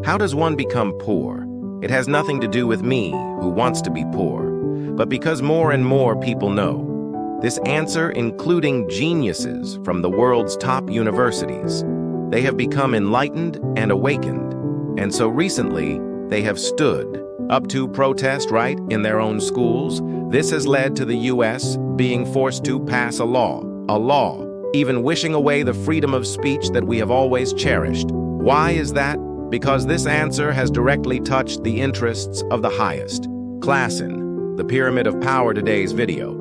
How does one become poor? It has nothing to do with me, who wants to be poor, but because more and more people know. This answer, including geniuses from the world's top universities. They have become enlightened and awakened, and so recently, they have stood up to protest, right, in their own schools. This has led to the U.S. being forced to pass a law, even wishing away the freedom of speech that we have always cherished. Why is that? Because this answer has directly touched the interests of the highest class in the Pyramid of Power today's video.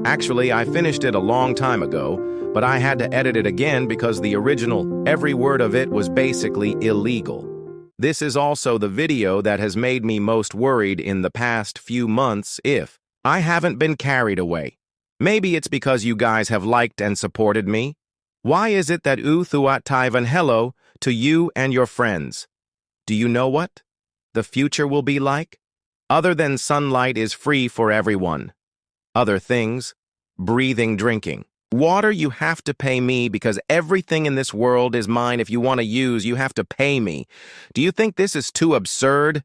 Actually, I finished it a long time ago, but I had to edit it again because the original, every word of it was basically illegal. This is also the video that has made me most worried in the past few months if I haven't been carried away. Maybe it's because you guys have liked and supported me. Why is it that Thuat Taivan hello to you and your friends? Do you know what the future will be like? Other than sunlight is free for everyone. Other things, breathing, drinking. Water you have to pay me because everything in this world is mine. If you want to use, you have to pay me. Do you think this is too absurd?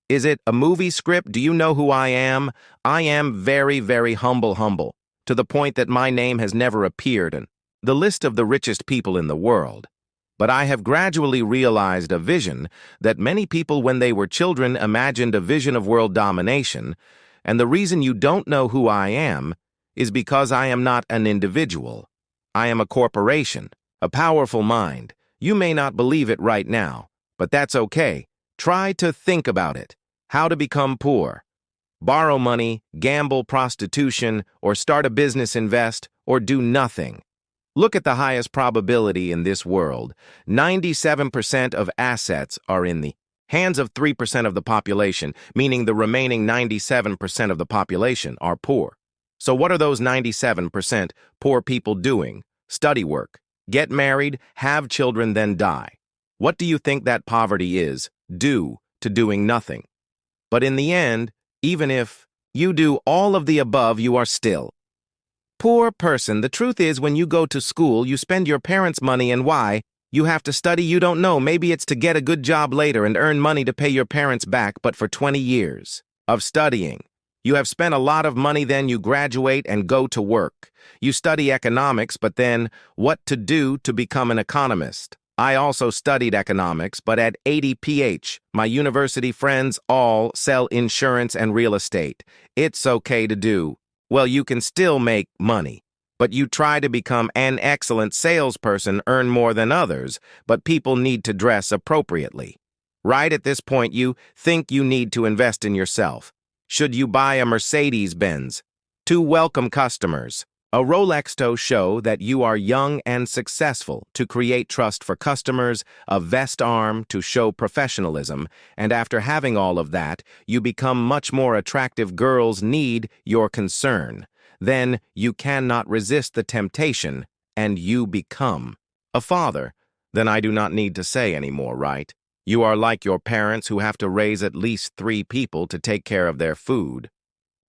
Is it a movie script? Do you know who I am? I am very, very humble, to the point that my name has never appeared in the list of the richest people in the world. But I have gradually realized a vision that many people when they were children imagined a vision of world domination, and the reason you don't know who I am is because I am not an individual. I am a corporation, a powerful mind. You may not believe it right now, but that's okay. Try to think about it. How to become poor. Borrow money, gamble, prostitution, or start a business, invest, or do nothing. Look at the highest probability in this world. 97% of assets are in the hands of 3% of the population, meaning the remaining 97% of the population are poor. So what are those 97% poor people doing? Study work, get married, have children, then die. What do you think that poverty is? Due to doing nothing. But in the end, even if you do all of the above, you are still poor person. The truth is, when you go to school, you spend your parents' money, and why? You have to study, you don't know. Maybe it's to get a good job later and earn money to pay your parents back, but for 20 years of studying, you have spent a lot of money, then you graduate and go to work. You study economics, but then what to do to become an economist? I also studied economics, but at 80 PH, my university friends all sell insurance and real estate. It's okay to do. Well, you can still make money, but you try to become an excellent salesperson, earn more than others, but people need to dress appropriately. Right at this point, you think you need to invest in yourself. Should you buy a Mercedes-Benz to welcome customers? A Rolex to show that you are young and successful, to create trust for customers, a vest arm to show professionalism, and after having all of that, you become much more attractive. Girls need your concern. Then you cannot resist the temptation, and you become a father. Then I do not need to say anymore, right? You are like your parents who have to raise at least 3 people to take care of their food,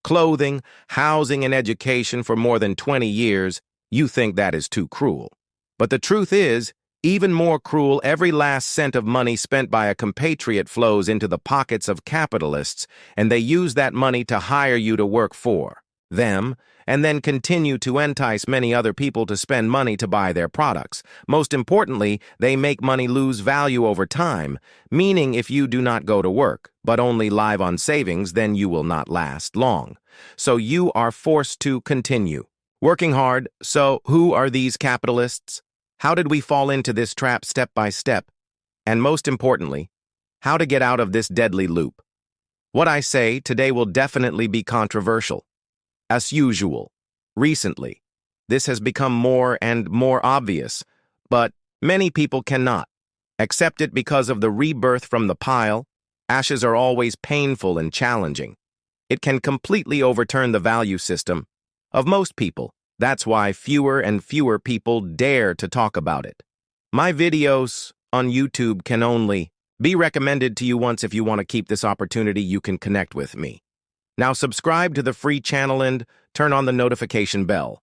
clothing, housing, and education for more than 20 years. You think that is too cruel. But the truth is, even more cruel, every last cent of money spent by a compatriot flows into the pockets of capitalists, and they use that money to hire you to work for them, and then continue to entice many other people to spend money to buy their products. Most importantly, they make money lose value over time, meaning if you do not go to work, but only live on savings, then you will not last long. So you are forced to continue working hard. So who are these capitalists? How did we fall into this trap step by step? And most importantly, how to get out of this deadly loop? What I say today will definitely be controversial. As usual, recently, this has become more and more obvious, but many people cannot accept it because of the rebirth from the pile. Ashes are always painful and challenging. It can completely overturn the value system of most people. That's why fewer and fewer people dare to talk about it. My videos on YouTube can only be recommended to you once. If you want to keep this opportunity, you can connect with me. Now subscribe to the free channel and turn on the notification bell.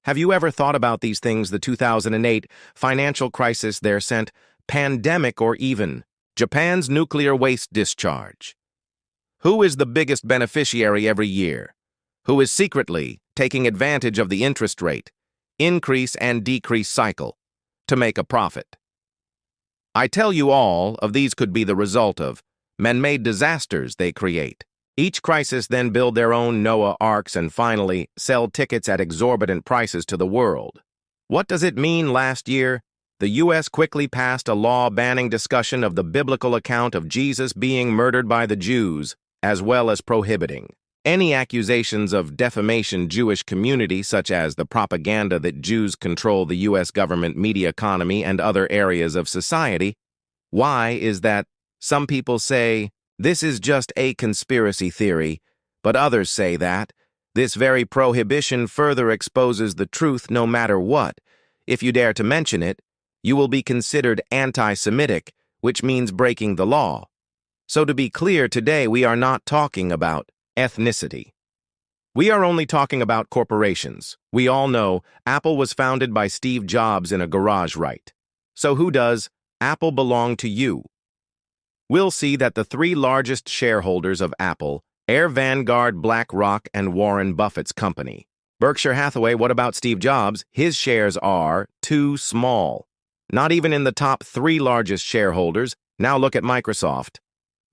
Have you ever thought about these things? The 2008 financial crisis, their sent pandemic, or even Japan's nuclear waste discharge. Who is the biggest beneficiary every year? Who is secretly taking advantage of the interest rate, increase and decrease cycle to make a profit? I tell you, all of these could be the result of man-made disasters they create. Each crisis then build their own Noah arks and finally sell tickets at exorbitant prices to the world. What does it mean? Last year, the U.S. quickly passed a law banning discussion of the biblical account of Jesus being murdered by the Jews, as well as prohibiting any accusations of defamation Jewish community, such as the propaganda that Jews control the U.S. government, media economy, and other areas of society. Why is that? Some people say this is just a conspiracy theory, but others say that this very prohibition further exposes the truth no matter what. If you dare to mention it, you will be considered anti-Semitic, which means breaking the law. So to be clear, today we are not talking about ethnicity. We are only talking about corporations. We all know Apple was founded by Steve Jobs in a garage, right? So who does Apple belong to? You will see that the three largest shareholders of Apple are Vanguard, BlackRock, and Warren Buffett's company. Berkshire Hathaway, what about Steve Jobs? His shares are too small. Not even in the top three largest shareholders. Now look at Microsoft.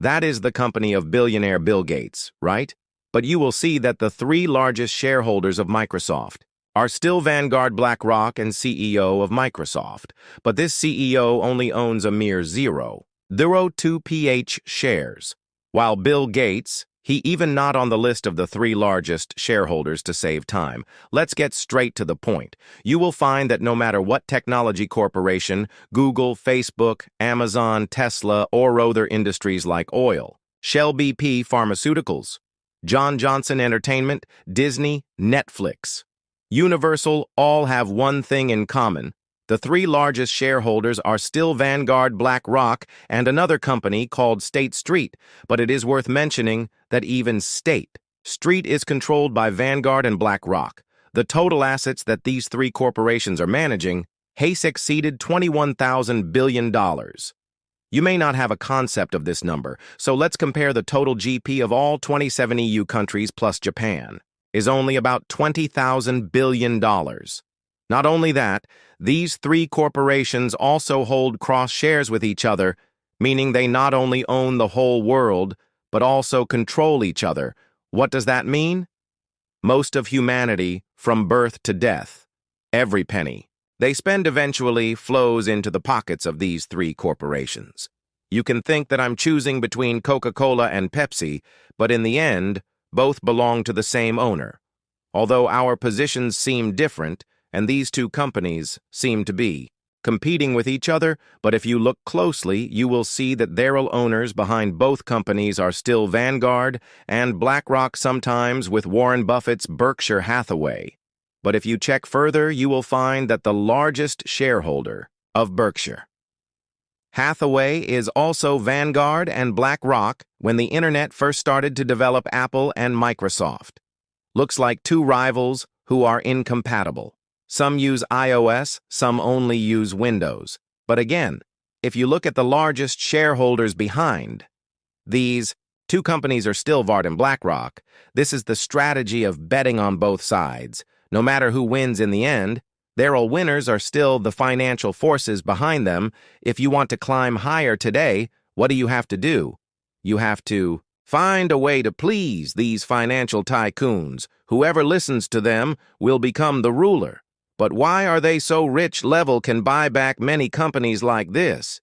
That is the company of billionaire Bill Gates, right? But you will see that the three largest shareholders of Microsoft are still Vanguard, BlackRock, and CEO of Microsoft. But this CEO only owns a mere 0.02% shares, while Bill Gates, he even not on the list of the three largest shareholders to save time. Let's get straight to the point. You will find that no matter what technology corporation, Google, Facebook, Amazon, Tesla, or other industries like oil, Shell, BP, pharmaceuticals, John Johnson Entertainment, Disney, Netflix, Universal, all have one thing in common. The three largest shareholders are still Vanguard, BlackRock, and another company called State Street, but it is worth mentioning that even State Street is controlled by Vanguard and BlackRock. The total assets that these three corporations are managing has exceeded $21,000 billion. You may not have a concept of this number, so let's compare the total GP of all 27 EU countries plus Japan is only about $20,000 billion. Not only that, these three corporations also hold cross shares with each other, meaning they not only own the whole world, but also control each other. What does that mean? Most of humanity, from birth to death, every penny they spend eventually flows into the pockets of these three corporations. You can think that I'm choosing between Coca-Cola and Pepsi, but in the end, both belong to the same owner. Although our positions seem different, and these two companies seem to be competing with each other, but if you look closely, you will see that the real owners behind both companies are still Vanguard and BlackRock, sometimes with Warren Buffett's Berkshire Hathaway. But if you check further, you will find that the largest shareholder of Berkshire Hathaway is also Vanguard and BlackRock when the internet first started to develop Apple and Microsoft. Looks like two rivals who are incompatible. Some use iOS, some only use Windows. But again, if you look at the largest shareholders behind, these two companies are still Vanguard and BlackRock. This is the strategy of betting on both sides. No matter who wins in the end, their all winners are still the financial forces behind them. If you want to climb higher today, what do you have to do? You have to find a way to please these financial tycoons. Whoever listens to them will become the ruler. But why are they so rich? Level can buy back many companies like this.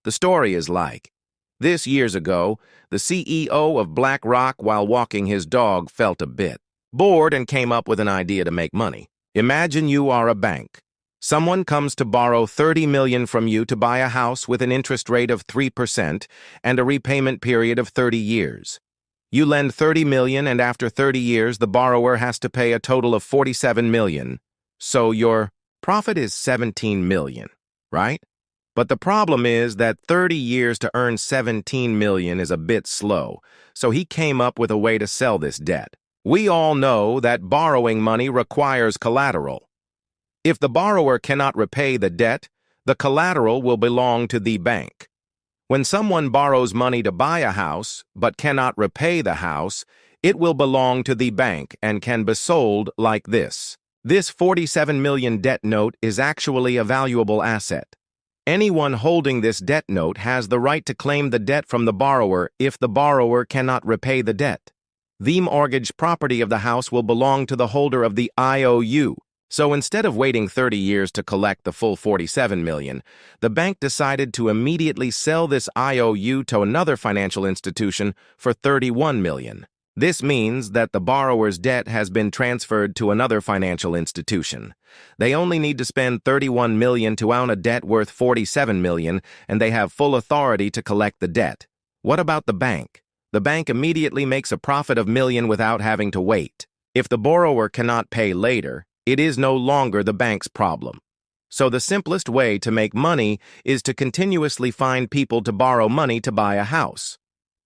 The story is like this: years ago, the CEO of BlackRock, while walking his dog, felt a bit bored and came up with an idea to make money. Imagine you are a bank. Someone comes to borrow $30 million from you to buy a house with an interest rate of 3% and a repayment period of 30 years. You lend $30 million, and after 30 years, the borrower has to pay a total of $47 million. So your profit is $17 million, right? But the problem is that 30 years to earn $17 million is a bit slow, so he came up with a way to sell this debt. We all know that borrowing money requires collateral. If the borrower cannot repay the debt, the collateral will belong to the bank. When someone borrows money to buy a house but cannot repay the house, it will belong to the bank and can be sold like this. This 47 million debt note is actually a valuable asset. Anyone holding this debt note has the right to claim the debt from the borrower if the borrower cannot repay the debt. The mortgage property of the house will belong to the holder of the IOU. So instead of waiting 30 years to collect the full 47 million, the bank decided to immediately sell this IOU to another financial institution for 31 million. This means that the borrower's debt has been transferred to another financial institution. They only need to spend 31 million to own a debt worth 47 million, and they have full authority to collect the debt. What about the bank? The bank immediately makes a profit of million without having to wait. If the borrower cannot pay later, it is no longer the bank's problem. So the simplest way to make money is to continuously find people to borrow money to buy a house.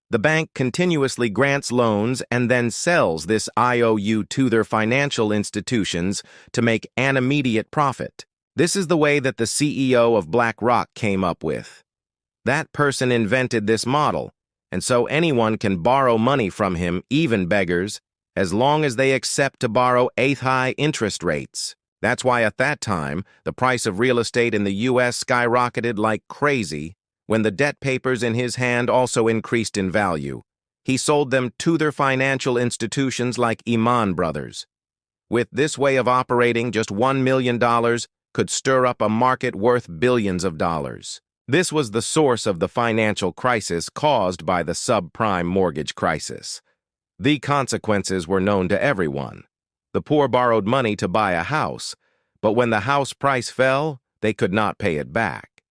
The bank continuously grants loans and then sells this IOU to their financial institutions to make an immediate profit. This is the way that the CEO of BlackRock came up with. That person invented this model, and so anyone can borrow money from him, even beggars, as long as they accept to borrow at high interest rates. That's why at that time, the price of real estate in the U.S. skyrocketed like crazy when the debt papers in his hand also increased in value. He sold them to their financial institutions like Lehman Brothers. With this way of operating, just $1 million could stir up a market worth billions of dollars. This was the source of the financial crisis caused by the subprime mortgage crisis. The consequences were known to everyone. The poor borrowed money to buy a house, but when the house price fell, they could not pay it back.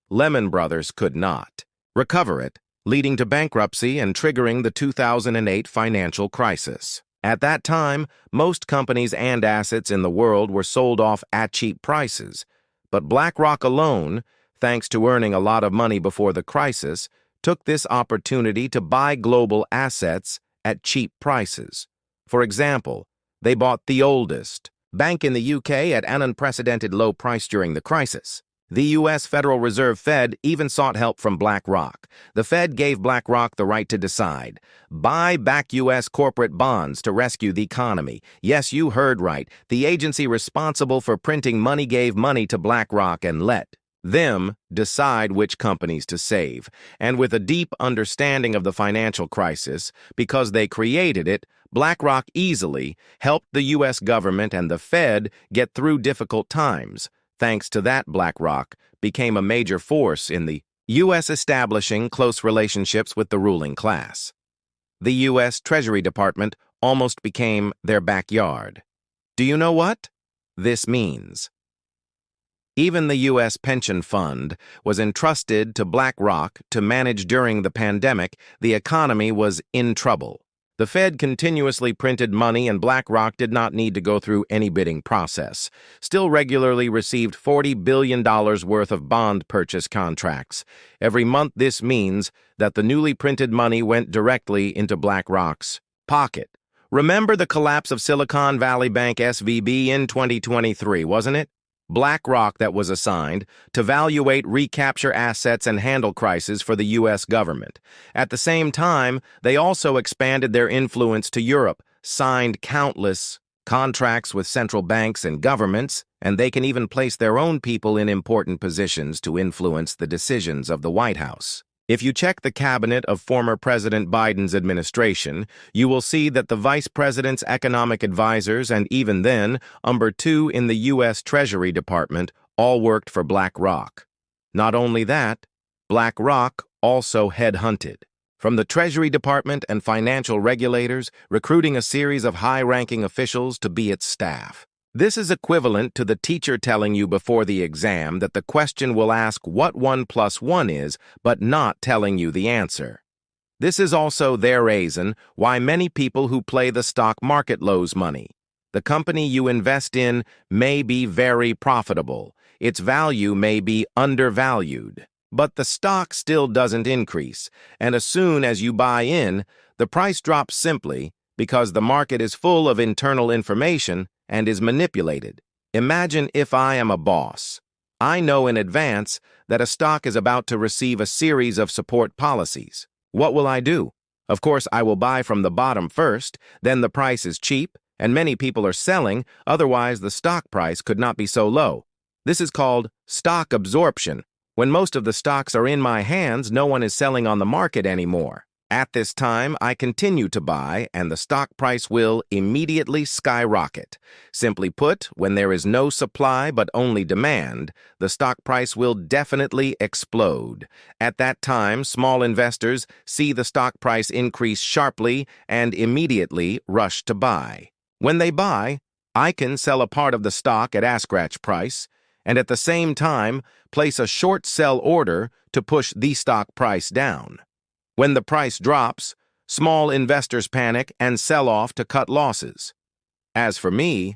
Lehman Brothers could not recover it, leading to bankruptcy and triggering the 2008 financial crisis. At that time, most companies and assets in the world were sold off at cheap prices, but BlackRock alone, thanks to earning a lot of money before the crisis, took this opportunity to buy global assets at cheap prices. For example, they bought the oldest bank in the UK at an unprecedented low price during the crisis. The U.S. Federal Reserve Fed even sought help from BlackRock. The Fed gave BlackRock the right to decide. Buy back U.S. corporate bonds to rescue the economy. Yes, you heard right. The agency responsible for printing money gave money to BlackRock and let them decide which companies to save. And with a deep understanding of the financial crisis, because they created it, BlackRock easily helped the U.S. government and the Fed get through difficult times. Thanks to that, BlackRock became a major force in the U.S. establishing close relationships with the ruling class. The U.S. Treasury Department almost became their backyard. Do you know what this means? Even the U.S. pension fund was entrusted to BlackRock to manage during the pandemic. The economy was in trouble. The Fed continuously printed money and BlackRock did not need to go through any bidding process. Still regularly received $40 billion worth of bond purchase contracts. Every month this means that the newly printed money went directly into BlackRock's pocket. Remember the collapse of Silicon Valley Bank SVB in 2023, wasn't it? BlackRock that was assigned to evaluate, recapture assets and handle crises for the U.S. government. At the same time, they also expanded their influence to Europe, signed countless contracts with central banks and governments, and they can even place their own people in important positions to influence the decisions of the White House. If you check the cabinet of former President Biden's administration, you will see that the vice president's economic advisors and even then, number 2 in the U.S. Treasury Department, all worked for BlackRock. Not only that, BlackRock also headhunted from the Treasury Department and financial regulators, recruiting a series of high-ranking officials to be its staff. This is equivalent to the teacher telling you before the exam that the question will ask what 1 + 1 is, but not telling you the answer. This is also their reason why many people who play the stock market lose money. The company you invest in may be very profitable. Its value may be undervalued, but the stock still doesn't increase, and as soon as you buy in, the price drops simply because the market is full of internal information and is manipulated. Imagine if I am a boss. I know in advance that a stock is about to receive a series of support policies. What will I do? Of course, I will buy from the bottom first, then the price is cheap, and many people are selling, otherwise the stock price could not be so low. This is called stock absorption. When most of the stocks are in my hands, no one is selling on the market anymore. At this time, I continue to buy, and the stock price will immediately skyrocket. Simply put, when there is no supply but only demand, the stock price will definitely explode. At that time, small investors see the stock price increase sharply and immediately rush to buy. When they buy, I can sell a part of the stock at ask-scratch price, and at the same time, place a short sell order to push the stock price down. When the price drops, small investors panic and sell off to cut losses. As for me,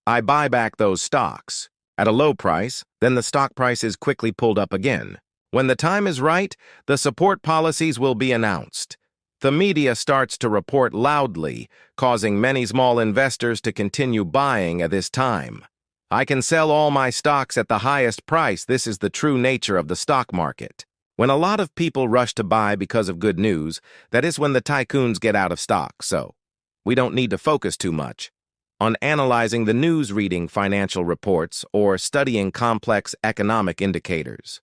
I buy back those stocks at a low price, then the stock price is quickly pulled up again. When the time is right, the support policies will be announced. The media starts to report loudly, causing many small investors to continue buying at this time. I can sell all my stocks at the highest price. This is the true nature of the stock market. When a lot of people rush to buy because of good news, that is when the tycoons get out of stock, so we don't need to focus too much on analyzing the news, reading financial reports, or studying complex economic indicators.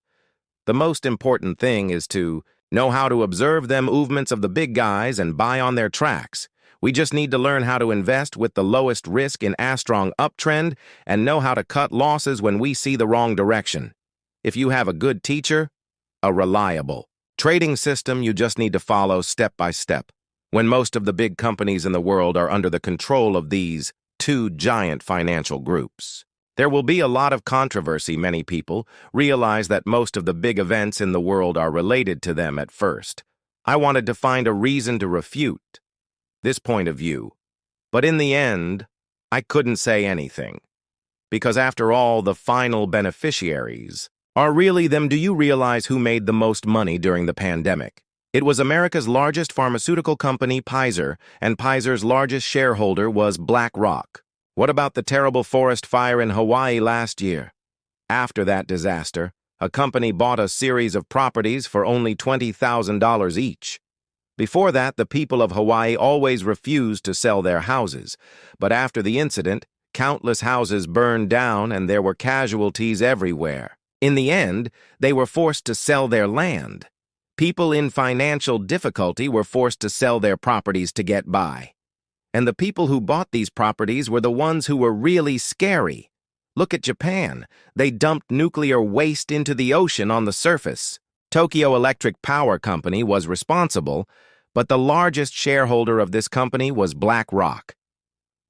The most important thing is to know how to observe the movements of the big guys and buy on their tracks. We just need to learn how to invest with the lowest risk in a strong uptrend and know how to cut losses when we see the wrong direction. If you have a good teacher, a reliable trading system, you just need to follow step by step. When most of the big companies in the world are under the control of these two giant financial groups, there will be a lot of controversy. Many people realize that most of the big events in the world are related to them at first. I wanted to find a reason to refute this point of view, but in the end, I couldn't say anything. Because after all, the final beneficiaries are really them. Do you realize who made the most money during the pandemic? It was America's largest pharmaceutical company, Pfizer, and Pfizer's largest shareholder was BlackRock. What about the terrible forest fire in Hawaii last year? After that disaster, a company bought a series of properties for only $20,000 each. Before that, the people of Hawaii always refused to sell their houses, but after the incident, countless houses burned down and there were casualties everywhere. In the end, they were forced to sell their land. People in financial difficulty were forced to sell their properties to get by. And the people who bought these properties were the ones who were really scary. Look at Japan. They dumped nuclear waste into the ocean on the surface. Tokyo Electric Power Company was responsible, but the largest shareholder of this company was BlackRock.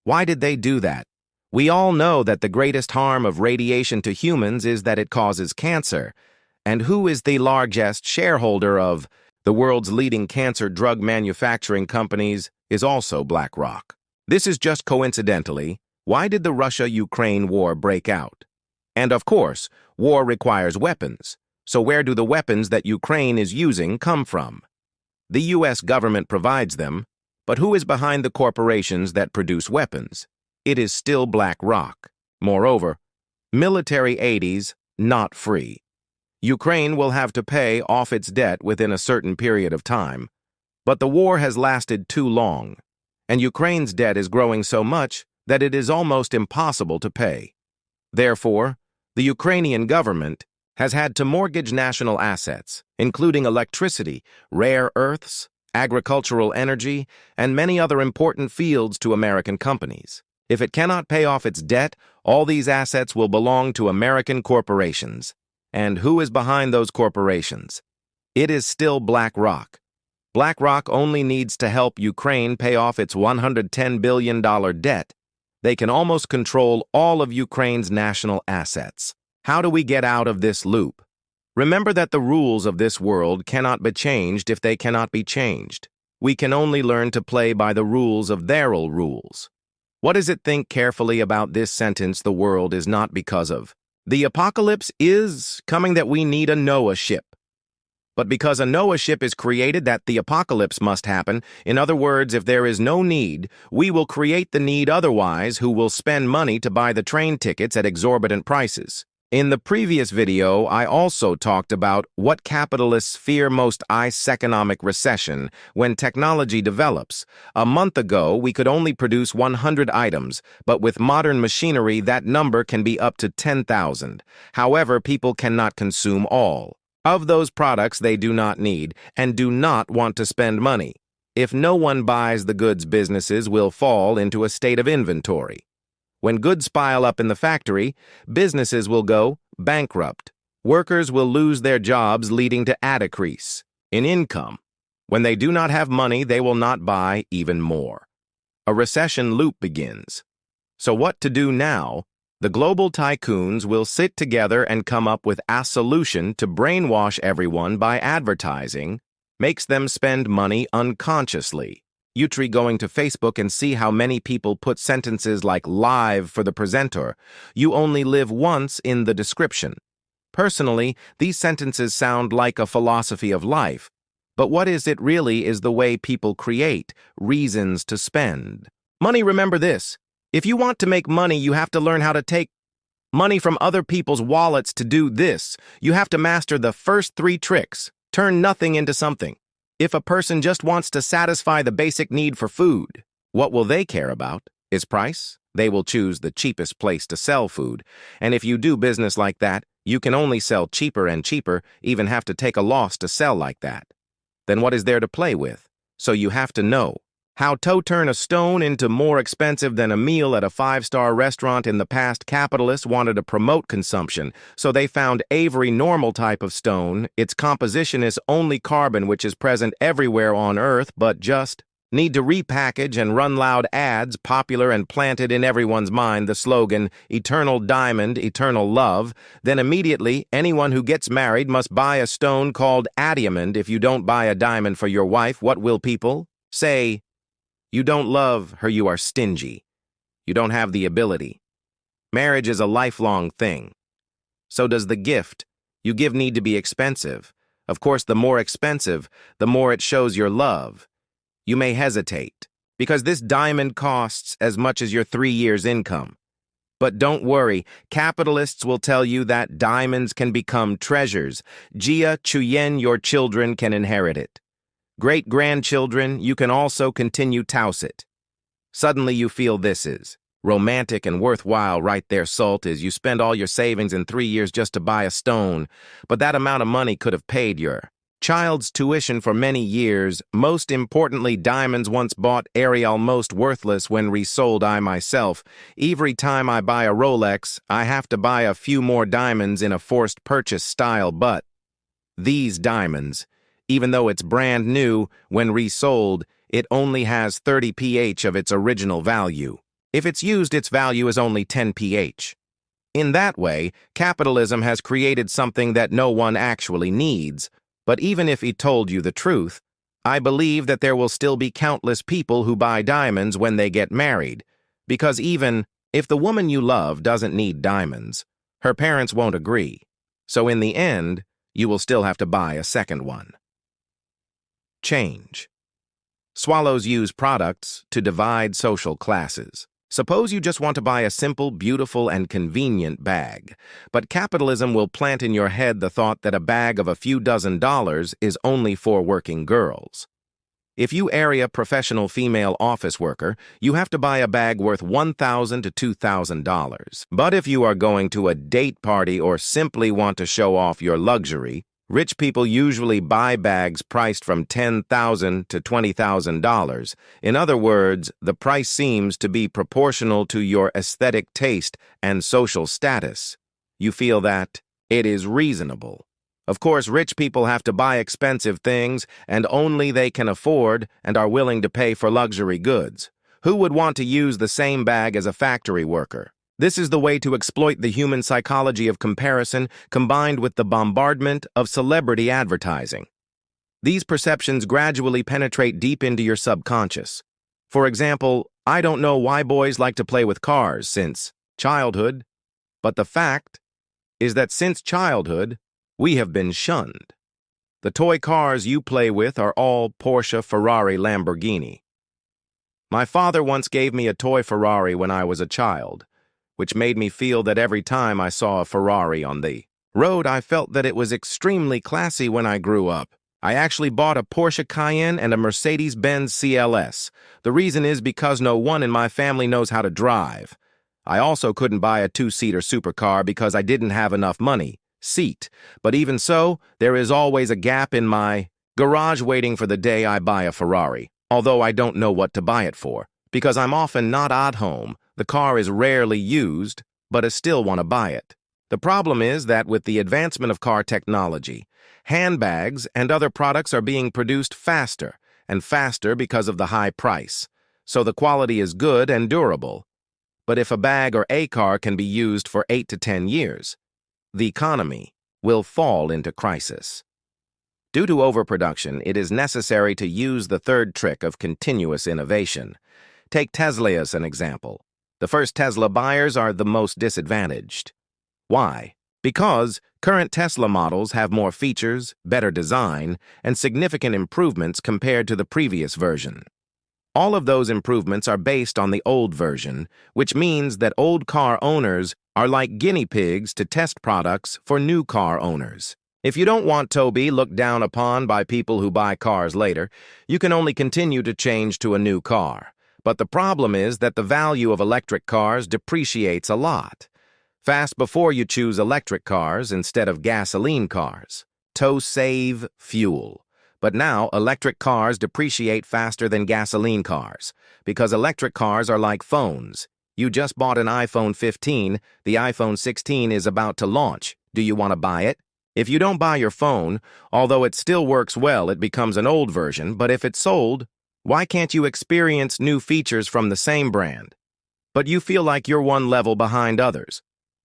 Why did they do that? We all know that the greatest harm of radiation to humans is that it causes cancer. And who is the largest shareholder of the world's leading cancer drug manufacturing companies is also BlackRock. This is just coincidentally, why did the Russia-Ukraine war break out? And of course, war requires weapons. So where do the weapons that Ukraine is using come from? The U.S. government provides them, but who is behind the corporations that produce weapons? It is still BlackRock. Moreover, military aid is not free. Ukraine will have to pay off its debt within a certain period of time, but the war has lasted too long, and Ukraine's debt is growing so much that it is almost impossible to pay. Therefore, the Ukrainian government has had to mortgage national assets, including electricity, rare earths, agricultural energy, and many other important fields to American companies. If it cannot pay off its debt, all these assets will belong to American corporations. And who is behind those corporations? It is still BlackRock. BlackRock only needs to help Ukraine pay off its $110 billion debt. They can almost control all of Ukraine's national assets. How do we get out of this loop? Remember that the rules of this world cannot be changed if they cannot be changed. We can only learn to play by the rules of their rules. What does it think carefully about this sentence? The world is not because of the apocalypse is coming that we need a Noah ship. But because a Noah ship is created that the apocalypse must happen, in other words, if there is no need, we will create the need otherwise who will spend money to buy the train tickets at exorbitant prices. In the previous video, I also talked about what capitalists fear most: ICE economic recession when technology develops. A month ago, we could only produce 100 items, but with modern machinery, that number can be up to 10,000. However, people cannot consume all of those products they do not need and do not want to spend money. If no one buys the goods, businesses will fall into a state of inventory. When goods pile up in the factory, businesses will go bankrupt. Workers will lose their jobs, leading to a decrease in income. When they do not have money, they will not buy even more. A recession loop begins. So what to do now? The global tycoons will sit together and come up with a solution to brainwash everyone by advertising, makes them spend money unconsciously. You try going to Facebook and see how many people put sentences like "live" for the presenter. You only live once in the description. Personally, these sentences sound like a philosophy of life. But what is it really is the way people create reasons to spend money. Remember this: if you want to make money, you have to learn how to take money from other people's wallets. To do this, you have to master the first 3 tricks. Turn nothing into something. If a person just wants to satisfy the basic need for food, what will they care about? Is price? They will choose the cheapest place to sell food. And if you do business like that, you can only sell cheaper and cheaper, even have to take a loss to sell like that. Then what is there to play with? So you have to know how to turn a stone into more expensive than a meal at a 5-star restaurant. In the past, capitalists wanted to promote consumption, so they found Avery normal type of stone. Its composition is only carbon, which is present everywhere on Earth, but just need to repackage and run loud ads, popular and planted in everyone's mind the slogan, "Eternal diamond, eternal love." Then immediately, anyone who gets married must buy a stone called a diamond. If you don't buy a diamond for your wife, what will people say? You don't love her, you are stingy. You don't have the ability. Marriage is a lifelong thing. So does the gift you give need to be expensive. Of course, the more expensive, the more it shows your love. You may hesitate, because this diamond costs as much as your 3 years' income. But don't worry, capitalists will tell you that diamonds can become treasures. Jia Chuyen, your children can inherit it. Great-grandchildren, you can also continue touse it. Suddenly you feel this is romantic and worthwhile right there. Salt is you spend all your savings in 3 years just to buy a stone, but that amount of money could have paid your child's tuition for many years. Most importantly, diamonds once bought are almost worthless when resold. I myself, every time I buy a Rolex, I have to buy a few more diamonds in a forced purchase style. But these diamonds, even though it's brand new, when resold, it only has 30 pH of its original value. If it's used, its value is only 10 pH. In that way, capitalism has created something that no one actually needs. But even if it told you the truth, I believe that there will still be countless people who buy diamonds when they get married. Because even if the woman you love doesn't need diamonds, her parents won't agree. So in the end, you will still have to buy a second one. Change. Swallows use products to divide social classes. Suppose you just want to buy a simple, beautiful, and convenient bag, but capitalism will plant in your head the thought that a bag of a few dozen dollars is only for working girls. If you are a professional female office worker, you have to buy a bag worth $1,000 to $2,000. But if you are going to a date party or simply want to show off your luxury, rich people usually buy bags priced from $10,000 to $20,000. In other words, the price seems to be proportional to your aesthetic taste and social status. You feel that it is reasonable. Of course, rich people have to buy expensive things, and only they can afford and are willing to pay for luxury goods. Who would want to use the same bag as a factory worker? This is the way to exploit the human psychology of comparison combined with the bombardment of celebrity advertising. These perceptions gradually penetrate deep into your subconscious. For example, I don't know why boys like to play with cars since childhood, but the fact is that since childhood, we have been shunned. The toy cars you play with are all Porsche, Ferrari, Lamborghini. My father once gave me a toy Ferrari when I was a child. which made me feel that every time I saw a Ferrari on the road, I felt that it was extremely classy when I grew up. I actually bought a Porsche Cayenne and a Mercedes-Benz CLS. The reason is because no one in my family knows how to drive. I also couldn't buy a two-seater supercar because I didn't have enough money. But even so, there is always a gap in my garage waiting for the day I buy a Ferrari, although I don't know what to buy it for. Because I'm often not at home, the car is rarely used, but I still want to buy it. The problem is that with the advancement of car technology, handbags and other products are being produced faster and faster because of the high price, so the quality is good and durable. But if a bag or a car can be used for 8 to 10 years, the economy will fall into crisis. Due to overproduction, it is necessary to use the third trick of continuous innovation. Take Tesla as an example. The first Tesla buyers are the most disadvantaged. Why? Because current Tesla models have more features, better design, and significant improvements compared to the previous version. All of those improvements are based on the old version, which means that old car owners are like guinea pigs to test products for new car owners. If you don't want to be looked down upon by people who buy cars later, you can only continue to change to a new car. But the problem is that the value of electric cars depreciates a lot. Fast before you choose electric cars instead of gasoline cars. To save fuel. But now, electric cars depreciate faster than gasoline cars, because electric cars are like phones. You just bought an iPhone 15, the iPhone 16 is about to launch. Do you want to buy it? If you don't buy your phone, although it still works well, it becomes an old version, but if it's sold, why can't you experience new features from the same brand? But you feel like you're one level behind others.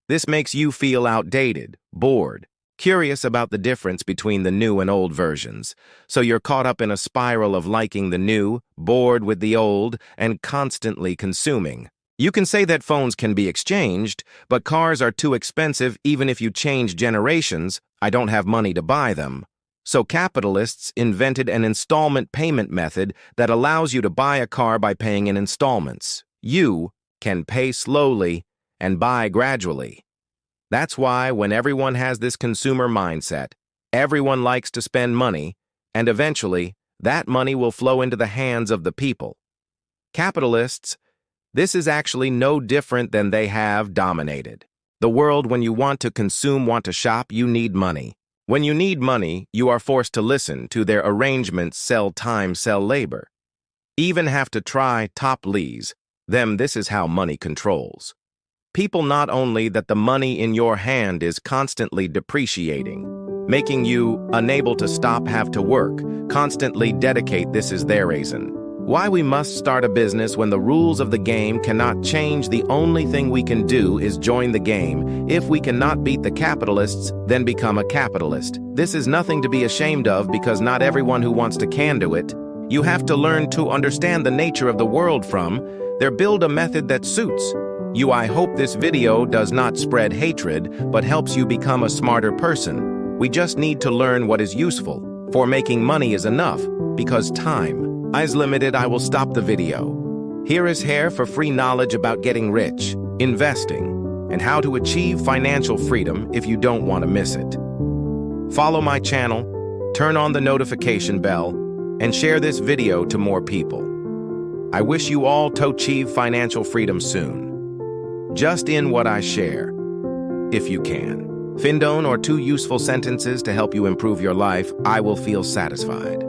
This makes you feel outdated, bored, curious about the difference between the new and old versions. So you're caught up in a spiral of liking the new, bored with the old, and constantly consuming. You can say that phones can be exchanged, but cars are too expensive even if you change generations. I don't have money to buy them. So capitalists invented an installment payment method that allows you to buy a car by paying in installments. You can pay slowly and buy gradually. That's why when everyone has this consumer mindset, everyone likes to spend money, and eventually that money will flow into the hands of the people. Capitalists, this is actually no different than they have dominated. The world, when you want to consume, want to shop, you need money. When you need money, you are forced to listen to their arrangements, sell time, sell labor. Even have to try top lease. This is how money controls. People not only that the money in your hand is constantly depreciating, making you unable to stop, have to work, constantly dedicate. This is their reason. Why we must start a business when the rules of the game cannot change. The only thing we can do is join the game. If we cannot beat the capitalists, then become a capitalist. This is nothing to be ashamed of because not everyone who wants to can do it. You have to learn to understand the nature of the world from there. Build a method that suits you. I hope this video does not spread hatred, but helps you become a smarter person. We just need to learn what is useful. For making money is enough, because time is limited. I will stop the video. Here is Hair for free knowledge about getting rich, investing, and how to achieve financial freedom if you don't want to miss it. Follow my channel, turn on the notification bell, and share this video to more people. I wish you all to achieve financial freedom soon. Just in what I share, if you can. Find one or two useful sentences to help you improve your life, I will feel satisfied.